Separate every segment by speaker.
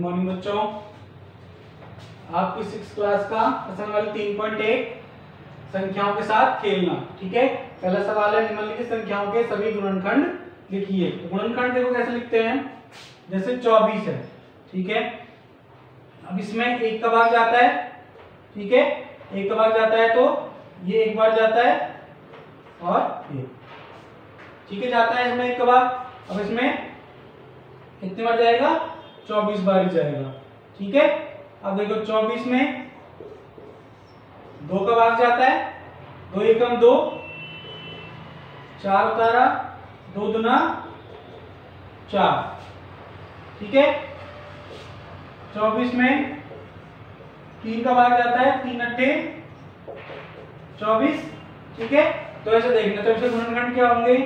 Speaker 1: Morning बच्चों। आपकी 6th class का प्रश्न वाली 3.1 संख्याओं के साथ खेलना। ठीक है, पहला सवाल है निम्नलिखित संख्याओं के सभी गुणनखंड लिखिए। तो गुणनखंड देखो कैसे लिखते हैं, जैसे 24 है। ठीक है, अब इसमें एक का भाग जाता है। ठीक है, एक का भाग जाता है तो ये एक बार जाता है और ये, ठीक है, जाता है इसमें एक का भाग। अब इसमें कितनी बार जाएगा, 24 बार ही जाएगा। ठीक है, अब देखो 24 में 2 का भाग जाता है, 2 एकम 2, 4 उतारा, 2 दुना 4। ठीक है, 24 में 3 का भाग जाता है, 3 अट्ठे 24। ठीक है, तो ऐसे देखना, तो इसके गुणनखंड क्या होंगे,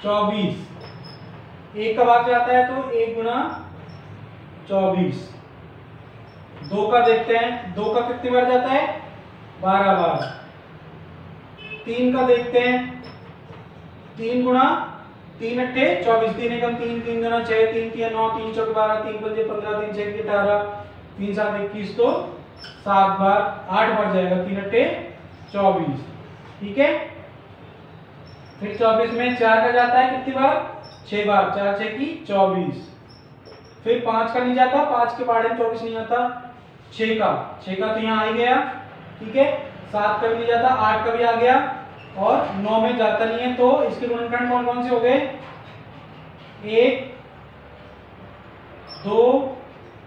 Speaker 1: 24। एक का भाग जाता है तो 1 गुना 24। 2 का देखते हैं, 2 का कितनी बार जाता है, 12 बार। 3 का देखते हैं, 3 गुना 3 अट्ठे 24, 3 एकम 3, 3 गुना 6, 3 तिया 9, 3 चौक 12, 3 पंजे 15, 3 छह 18, 3 7 21, तो 7 बार, 8 बार जाएगा, 3 अट्ठे 24। ठीक है, फिर 24 में 4 का जाता है कितनी बार, 6 बार, 4 6 की 24। फिर 5 का नहीं जाता, 5 के बारे में 24 नहीं आता। 6 का तो यहाँ आ ही गया। ठीक है, 7 का भी नहीं जाता, 8 का भी आ गया और 9 में जाता नहीं है। तो इसके गुणनखंड कौन कौन से हो गए, 1 2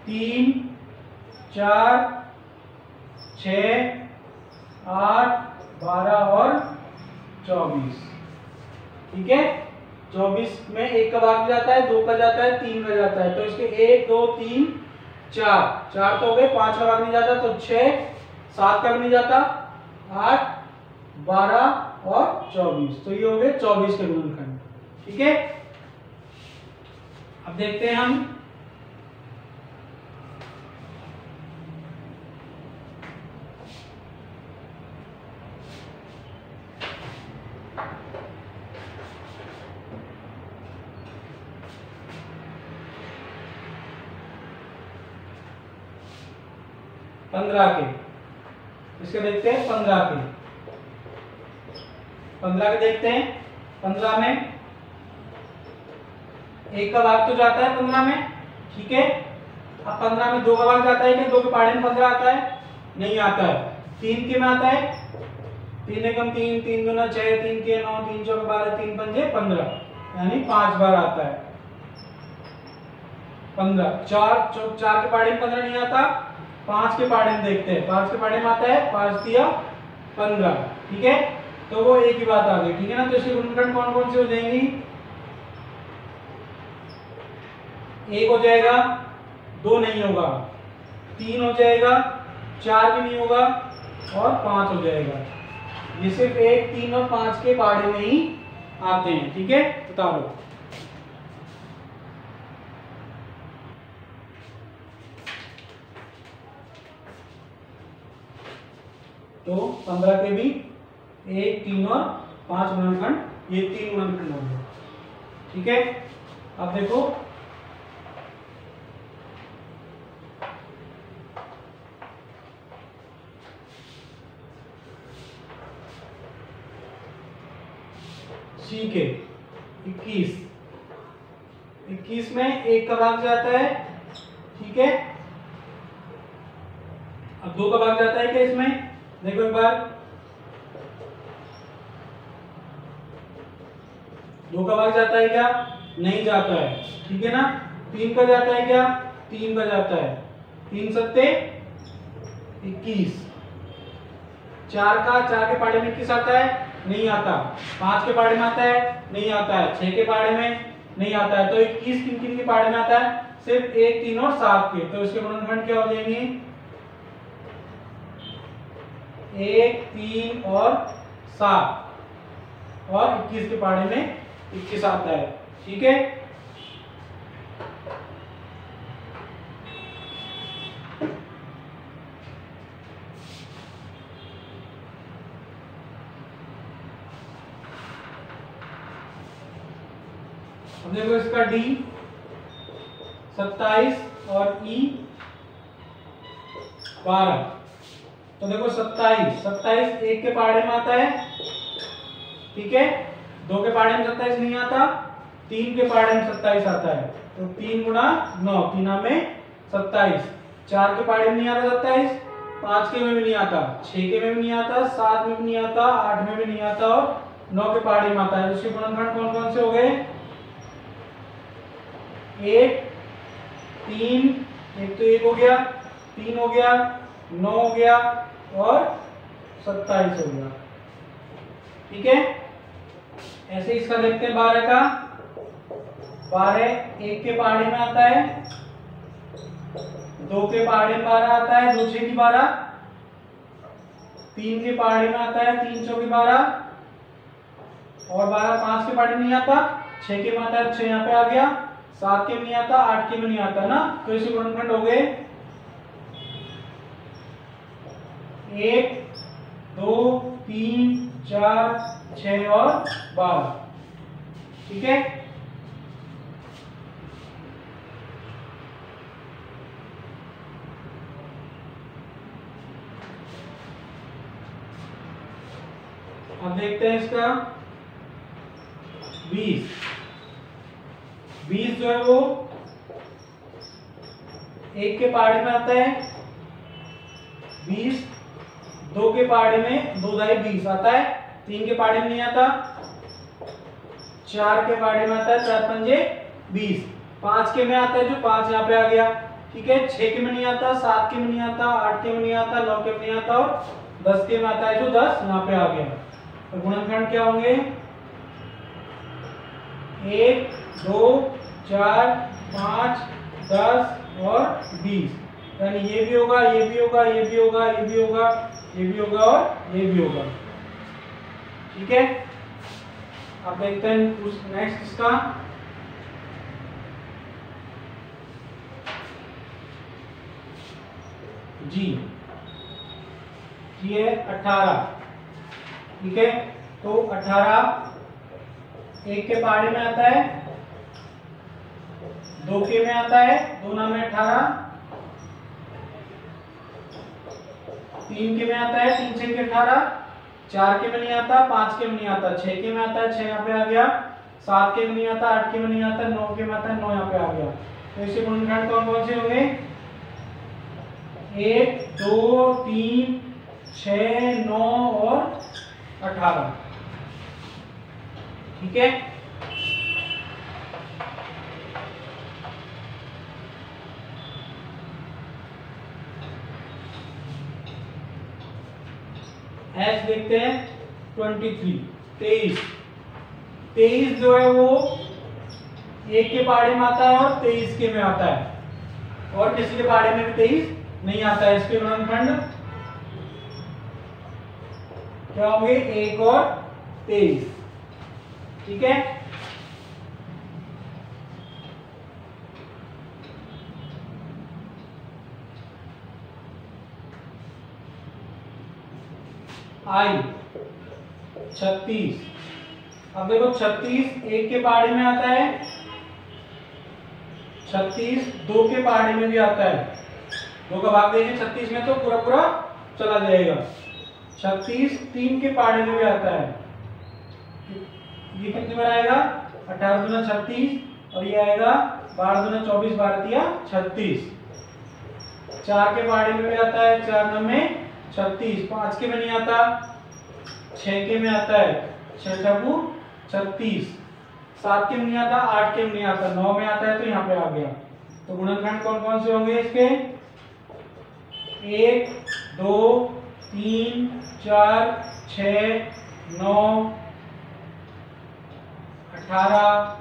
Speaker 1: 3 4 6 8 12 और 24। ठीक है, 24 में 1 का भाग जाता है, 2 का जाता है, 3 का जाता है। तो इसके 1 2 3 4 तो हो गए, 5 का भाग नहीं जाता तो 6, 7 का भी नहीं जाता, 8 12 और 24। तो ये हो गए 24 के गुणनखंड। ठीक है, अब देखते हैं हम 15 के। इसके देखते हैं 15 के। 15 के देखते हैं, 15 में 1 का भाग तो जाता है 15 में। ठीक है, अब 15 में 2 का भाग जाता है कि 2 के पहाड़े में 15 आता है, नहीं आता है। 3 के में आता है, 3 एकम 3, 3 दुना 6, 3 के 9, 3 चौक 12, 3 पंजे 15, यानी 5 बार आता है 15। 4 के पहाड़े में 15 नहीं आता, 5 के पहाड़े में देखते हैं, 5 के पहाड़े में आता है, 5 दिया 15। ठीक है, तो वो एक ही बात आ गई। ठीक है ना, तो इसके गुणनखंड कौन कौन से हो जाएंगी, 1 हो जाएगा, 2 नहीं होगा, 3 हो जाएगा, 4 भी नहीं होगा और 5 हो जाएगा। ये सिर्फ 1 3 और 5 के पहाड़े में ही आते हैं। ठीक है, बता दो। तो 15 के भी 1 3 और 5 गुणनखंड, ये 3 गुणनखंड हो गए। ठीक है, अब देखो सी के 21 में 1 का भाग जाता है। ठीक है, अब 2 का भाग जाता है क्या इसमें, देखो एक बार, 2 का भाग जाता है क्या, नहीं जाता है। ठीक है ना, 3 का जाता है क्या, 3 का जाता है, 3 सत्ते 21। 4 के पहाड़े में 21 आता है, नहीं आता। 5 के पहाड़े में आता है, नहीं आता है। 6 के पहाड़े में नहीं आता है। तो 21 किन किन के पहाड़े में आता है, सिर्फ 1 3 और 7 के। तो इसके गुणनखंड क्या हो जाएंगे, 1 3 और 7 और 21 के पहाड़े में 21 आता है। ठीक है, अब देखो इसका D 27 और E 12। तो देखो 27 एक के पहाड़े में आता है, ठीक है, 2 के पहाड़े में 27 नहीं आता, 3 के पहाड़े में 27 आता है। तो 3 गुणा 9, 3 में 27, 4 के पहाड़े में नहीं आता 27, 5 के में भी नहीं आता, 6 के में भी नहीं आता, 7 में भी नहीं आता, 8 में भी नहीं आता और 9 के पहाड़े में आता है। उसके गुणनखंड कौन कौन से हो गए? 1 3, एक तो 1 हो गया, 3 हो गया, 9 हो गया और 27 हो गया, ठीक है। ऐसे इसका देखते हैं 12 का। 12 1 के पहाड़े में आता है, 2 के पहाड़े में 12 आता है, 2 6 की 12, 3 के पहाड़े में आता है, 3 चौकी 12 और 12 5 के पहाड़े में नहीं आता, 6 के में आता है, 6 यहाँ पे आ गया, 7 के में नहीं आता, 8 के में नहीं आता ना। तो इसे गुणनखंड हो गए 1 2 3 4 6 और 12, ठीक है। अब देखते हैं इसका 20 जो है वो 1 के पहाड़े में आता है 20, 2 के पहाड़े में 2 दाई 20 आता है, 3 के पहाड़े में नहीं आता, 4 के पहाड़े में आता है, 4 पंजे 20, 5 के में आता है जो 5 यहाँ पे आ गया, ठीक है, 6 के में नहीं आता, 7 के में नहीं आता, 8 के में नहीं आता, 9 के में नहीं आता और 10 के में आता है जो 10 यहाँ पे आ गया। तो गुणनखंड क्या होंगे? 1 2 4 5 10 और 20, यानी ये भी होगा, ये भी होगा, ये भी होगा, ये भी होगा, ये भी होगा और ये भी होगा, ठीक है। अब देखते हैं उस नेक्स्ट इसका जी, ये 18, ठीक है। तो 18 1 के पहाड़े में आता है, 2 के में आता है, 2 नाम में 18, 3 के में आता है, 3 6 के 18, 4 के में नहीं आता, 5 के में नहीं आता, 6 के में आता है, 6 यहाँ पे आ गया, 7 के में नहीं आता, 8 के में नहीं आता, 9 के में आता है, 9 यहाँ पे आ गया। तो इसके गुणनखंड कौन कौन से होंगे? 1 2 3 6 9 और 18, ठीक है। एस देखते हैं 23 जो है वो 1 के पहाड़े में आता है और 23 के में आता है, और किसी के पहाड़े में भी 23 नहीं आता है। इसके गुणनखंड क्या होंगे? 1 और 23, ठीक है। आई 36, अब देखो 36 1 के पहाड़े में आता है, 36 2 के पहाड़े में भी आता है, 2 का भाग देंगे 36 में तो पूरा पूरा चला जाएगा। 36 3 के पहाड़े में भी आता है, ये कितनी बार आएगा? 18 दूना 36 और ये आएगा 12 दूना 24, 12 36। 4 के पहाड़े में भी आता है, 4 9 में 36, 5 के में नहीं आता, 6 के में आता है, 6 6 36, 7 के में नहीं आता, 8 के में नहीं आता, 9 में आता है, तो यहाँ पे आ गया। तो गुणनखंड कौन कौन से होंगे इसके? 1 2 3 4 6 9 18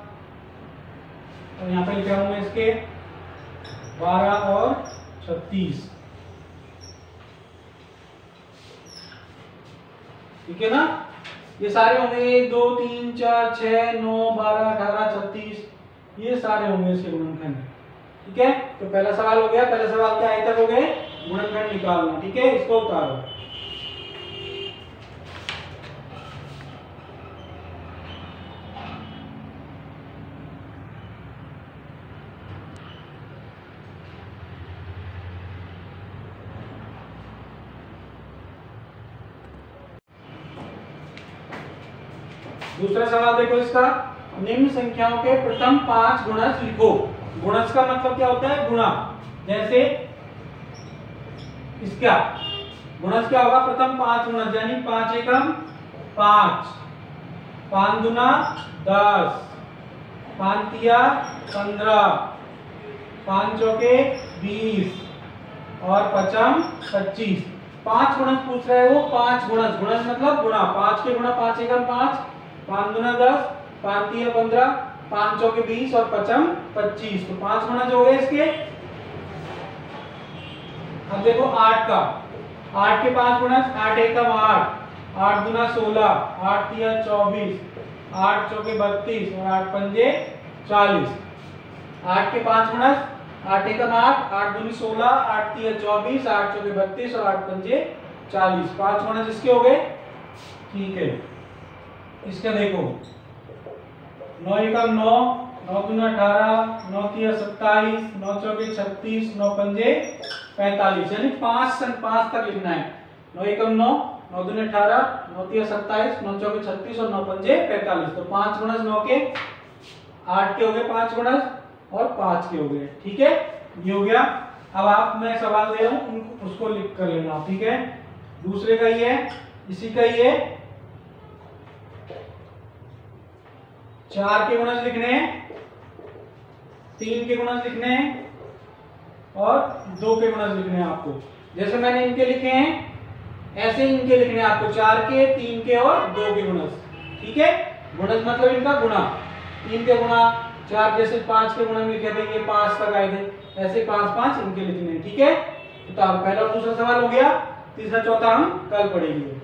Speaker 1: और यहाँ पे लिखा हूं मैं इसके 12 और 36, ठीक है ना। ये सारे होंगे 1 2 3 4 6 9 12 18 36, ये सारे होंगे इसके गुणनखंड, ठीक है। तो पहला सवाल हो गया। पहले सवाल के आए तक हो गए गुणनखंड निकालना, ठीक है। इसको उतारो। दूसरा सवाल देखो इसका, निम्न संख्याओं के प्रथम 5 गुणज लिखो। गुणज का मतलब क्या होता है? गुणा। जैसे इसका गुणज क्या होगा? प्रथम 5 गुणज, यानी 5 एकम 5, 5 दूना 10, 5 तिया 15, 5 चौके 20 और 5 25। 5 गुणज पूछ रहा है वो, 5 गुणज। गुणज मतलब गुणा। 5 के गुणा 5 एकम 5, 5 दूना 10, 5 तिया 15, 5 चौके 20 और 5 25। तो 5 गुणज हो गए इसके। अब देखो 8 का, 8 के 5 गुणज, 8 एकम 8, 8 दूना 16, 8 तिया 24, 8 चौके 32 और 8 पंजे 40। 8 के 5 गुणज, 8 एकम 8, 8 दूनी 16, 8 तिया 24, 8 चौके 32 और 8 पंजे 40। 5 गुणज इसके हो गए। ठीक है, इसका देखो 9 एकम 9, 9 दूना 18, 9 तिया 27, 9 चौके 36, 9 पंजे 45, यानी 5 तक लिखना है। 9 एकम 9, 9 दूने 18, 9 तिया 27, 9 चौके 36 और 9 पंजे 45। तो 5 गुणज 9 के, 8 के हो गए 5 गुणज और 5 के हो गए। ठीक है, ये हो गया। अब आप, मैं सवाल दे रहा हूं, उसको लिख कर लेना। ठीक है, दूसरे का ही है, इसी का ही है। 4 के गुणज लिखने हैं, 3 के गुणज लिखने हैं और 2 के गुणज लिखने हैं आपको। जैसे मैंने इनके लिखे हैं ऐसे इनके लिखने हैं आपको, 4 के, 3 के और 2 के गुणज। ठीक है, गुणज मतलब इनका गुणा। 3 के गुणा 4, जैसे 5 के गुणा में लिखे थे, ये 5 तक आए थे, ऐसे 5 इनके लिखने हैं। ठीक है, तो पहला और दूसरा सवाल हो गया, तीसरा चौथा हम कल पढ़ेंगे।